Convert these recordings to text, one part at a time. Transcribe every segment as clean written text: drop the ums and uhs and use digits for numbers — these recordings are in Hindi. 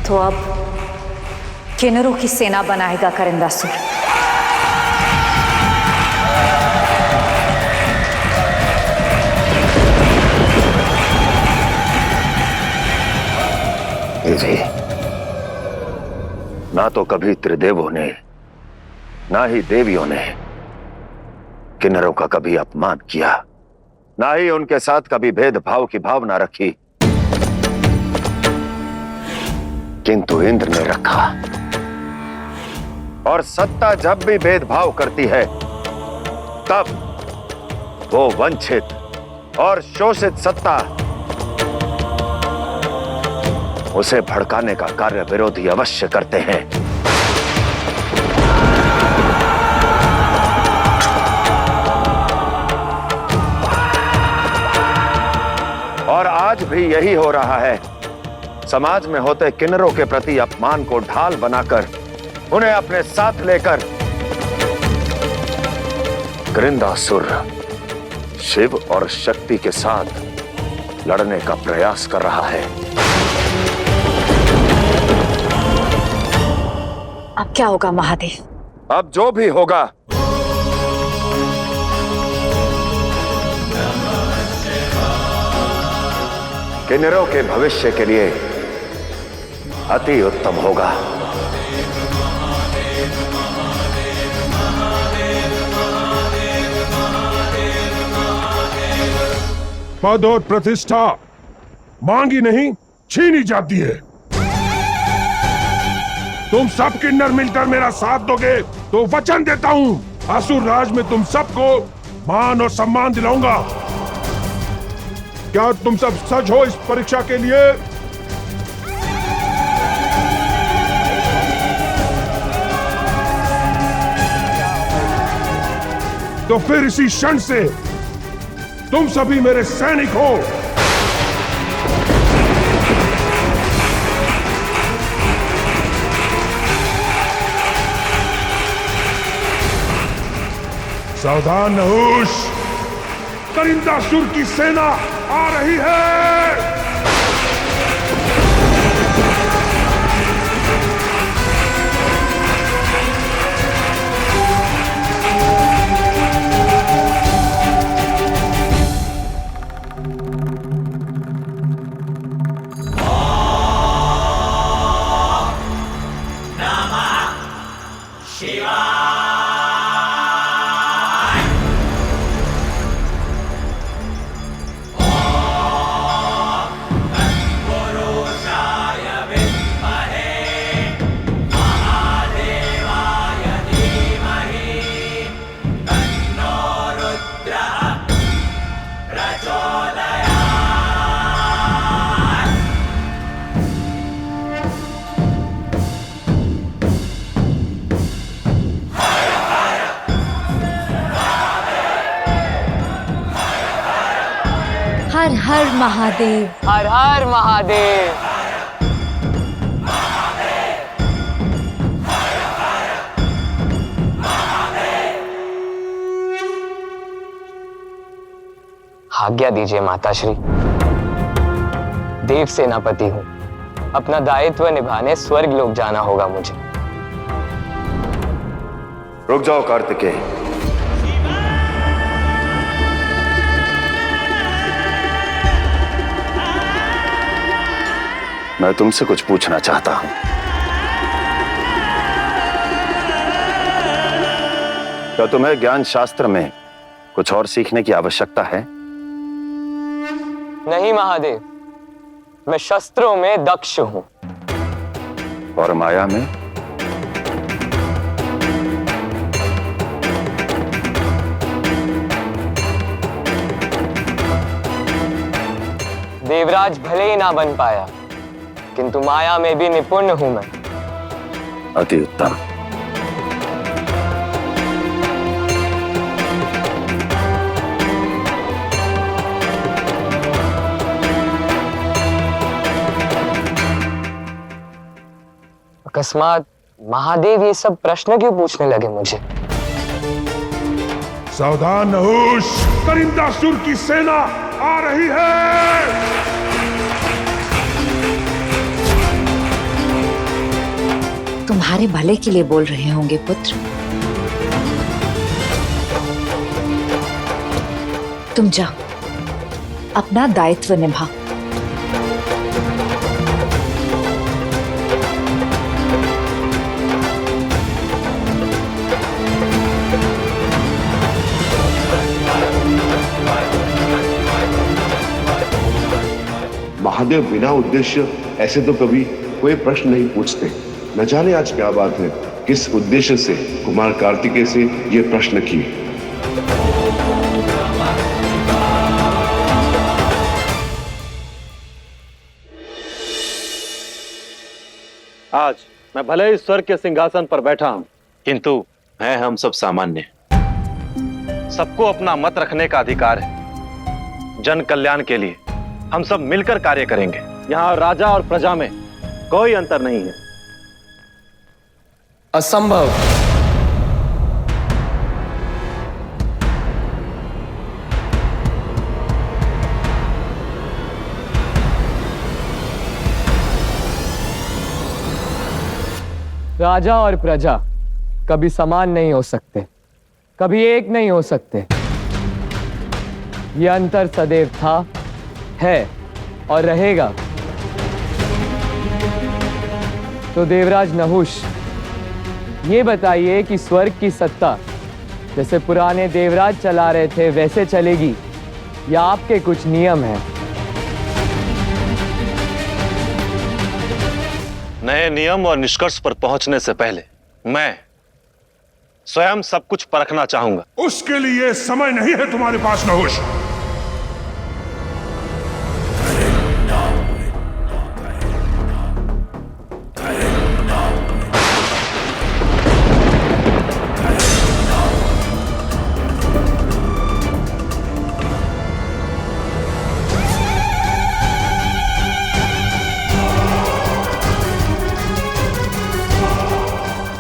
तो अब किन्नरों की सेना बनाएगा करिंदासुर। जी, ना तो कभी त्रिदेवों ने ना ही देवियों ने किन्नरों का कभी अपमान किया, ना ही उनके साथ कभी भेदभाव की भावना रखी, किंतु इंद्र ने रखा। और सत्ता जब भी भेदभाव करती है तब वो वंचित और शोषित सत्ता उसे भड़काने का कार्य विरोधी अवश्य करते हैं। और आज भी यही हो रहा है। समाज में होते किन्नरों के प्रति अपमान को ढाल बनाकर उन्हें अपने साथ लेकर करिंदासुर शिव और शक्ति के साथ लड़ने का प्रयास कर रहा है। अब क्या होगा महादेव? अब जो भी होगा किन्नरों के भविष्य के लिए अति उत्तम होगा। पद और प्रतिष्ठा मांगी नहीं छीनी जाती है। तुम सब किन्नर मिलकर मेरा साथ दोगे तो वचन देता हूं असुर राज में तुम सबको मान और सम्मान दिलाऊंगा। क्या तुम सब सच हो इस परीक्षा के लिए? तो फिर इसी क्षण से तुम सभी मेरे सैनिक हो। सावधान नहुष, करिंदासुर की सेना आ रही है। हर हर महादेव, हर हर महादेव। आज्ञा दीजिए माताश्री, देव सेनापति हूं, अपना दायित्व निभाने स्वर्ग लोक जाना होगा मुझे। रुक जाओ कार्तिकेय। मैं तुमसे कुछ पूछना चाहता हूं। क्या तुम्हें ज्ञान शास्त्र में कुछ और सीखने की आवश्यकता है? नहीं महादेव, मैं शस्त्रों में दक्ष हूं। और माया में? देवराज भले ही ना बन पाया, किंतु माया में भी निपुण हूं मैं। अति उत्तम। अकस्मात महादेव ये सब प्रश्न क्यों पूछने लगे मुझे? सावधान नहुष, करिंदासुर की सेना आ रही है। तुम्हारे भले के लिए बोल रहे होंगे पुत्र। तुम जाओ, अपना दायित्व निभाओ। महादेव बिना उद्देश्य ऐसे तो कभी कोई प्रश्न नहीं पूछते। न जाने आज क्या बात है, किस उद्देश्य से कुमार कार्तिकेय से ये प्रश्न किए। आज मैं भले ही स्वर्ग के सिंहासन पर बैठा हूं, किंतु हैं हम सब सामान्य। सबको अपना मत रखने का अधिकार है। जन कल्याण के लिए हम सब मिलकर कार्य करेंगे। यहाँ राजा और प्रजा में कोई अंतर नहीं है। असंभव। राजा और प्रजा कभी समान नहीं हो सकते, कभी एक नहीं हो सकते। यह अंतर सदैव था, है और रहेगा। तो देवराज नहुष, ये बताइए कि स्वर्ग की सत्ता जैसे पुराने देवराज चला रहे थे वैसे चलेगी या आपके कुछ नियम हैं? नए नियम और निष्कर्ष पर पहुंचने से पहले मैं स्वयं सब कुछ परखना चाहूंगा। उसके लिए समय नहीं है तुम्हारे पास नहुष।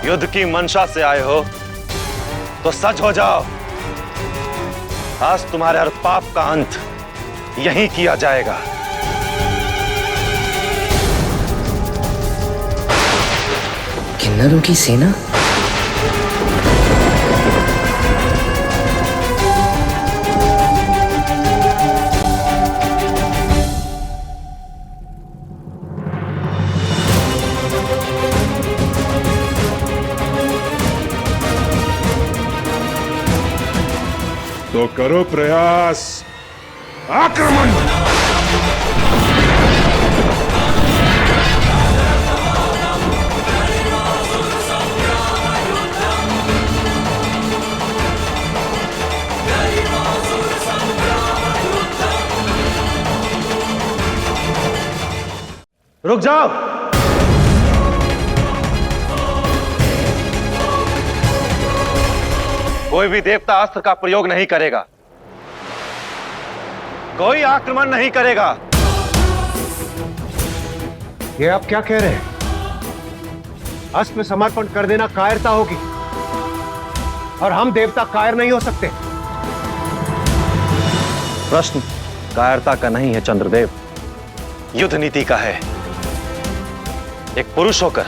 युद्ध की मंशा से आए हो तो सच हो जाओ। आज तुम्हारे हर पाप का अंत यहीं किया जाएगा। किन्नरों की सेना? तो करो प्रयास, आक्रमण। रुक जाओ। कोई भी देवता अस्त्र का प्रयोग नहीं करेगा, कोई आक्रमण नहीं करेगा। ये आप क्या कह रहे हैं? अस्त्र में समर्पण कर देना कायरता होगी और हम देवता कायर नहीं हो सकते। प्रश्न कायरता का नहीं है चंद्रदेव, युद्ध नीति का है। एक पुरुष होकर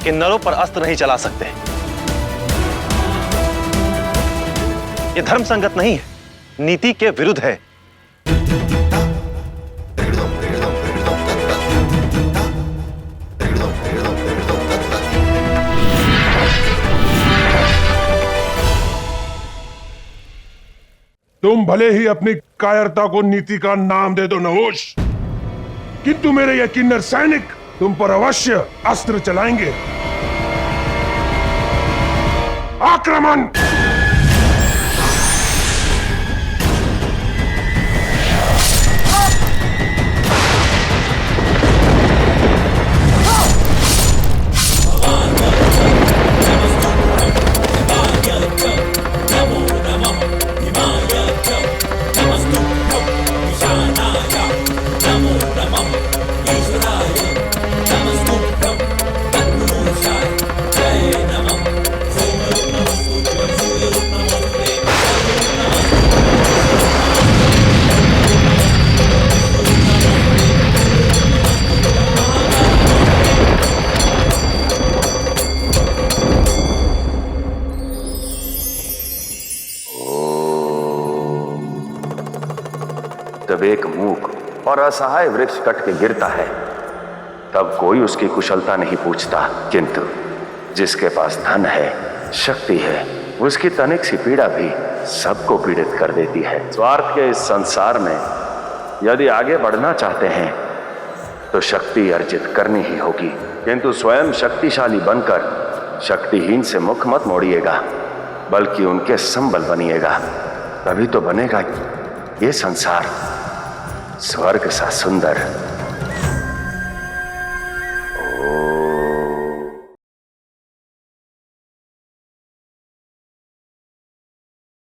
किन्नरों पर अस्त्र नहीं चला सकते। ये धर्म संगत नहीं है, नीति के विरुद्ध है। तुम भले ही अपनी कायरता को नीति का नाम दे दो नहुष, किंतु मेरे ये किन्नर सैनिक तुम पर अवश्य अस्त्र चलाएंगे। आक्रमण! जब एक मूक और असहाय वृक्ष कट के गिरता है तब कोई उसकी कुशलता नहीं पूछता, किंतु जिसके पास धन है, शक्ति है, उसकी तनिक सी पीड़ा भी सबको पीड़ित कर देती है। स्वार्थ के इस संसार में यदि आगे बढ़ना चाहते हैं तो शक्ति अर्जित करनी ही होगी, किंतु स्वयं शक्तिशाली बनकर शक्तिहीन से मुख मत मोड़िएगा, बल्कि उनके संबल बनिएगा। तभी तो बनेगा ये संसार स्वर्ग सा सुंदर।